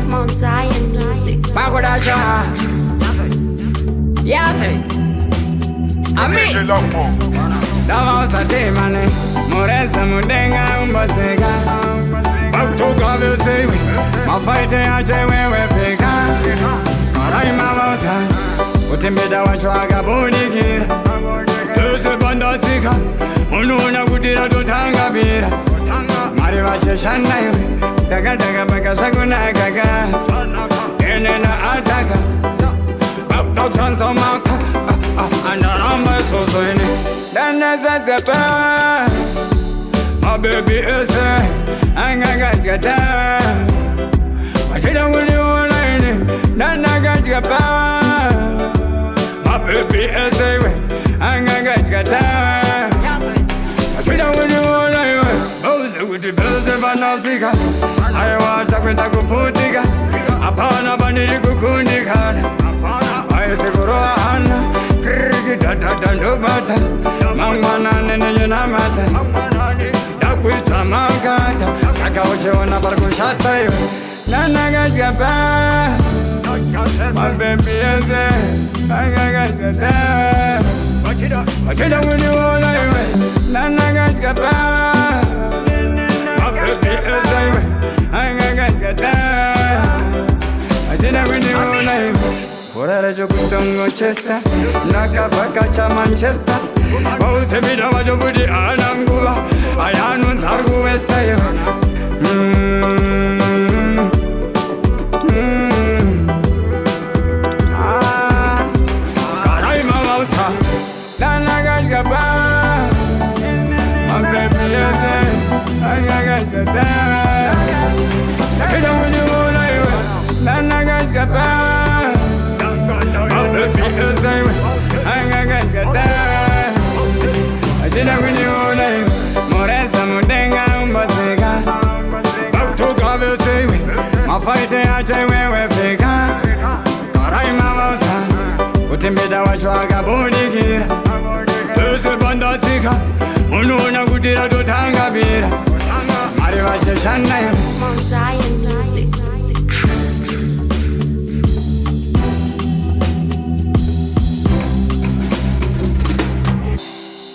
Mount Zion Music. Pagodasha. Yes. Ami. Dawa sate mane. Moresa mudenga umbazega. Baktoka vesewi. Mafaite aje wewe fika. Karai mamota. Utembeda wachwaga bunikira. Tuse bandatika. Ununa kutira tutanga bira. Mari vacheshana iwe. Daga daga baka saguna gaga. Enena ataka. Bakto chanso maka. Andaramba sosoini. Dana zazepa. My baby is a angagata. Wachida wuli walaini. Dana gajapa. My baby is a angagata. Wachida wuli walaini. Uti belde banazika. Ayawata kwenda kuputika. Apana bandiri kukundika. Ayesikuroa hana. Kriki tatata ndubata. Mangwana nene jenamata. Dakwita magata. Saka uchiona barkushata yo. Nana gajapa. My baby is a angagata. Wachida wuli walaini. Nana gajapa. Ora jokutongo chesta nakapaka cha Manchester Bause bida wajobudi ananguva Ayanu zargu westa yo Karai mawauta Dana gajgapa My baby yeze Angagajgata Shida wuni wuna iwe Dana gajgapa Baby is a angagata. I said I will you Moresa mudenga umbazega. Baktoka vesewi. Mafaite aje wewe fika. Karai mamota. Utembeda wachwaga bunikira. Tuse bandatika. Ununa kutira tutanga bira. Mari vacheshana Mount Zion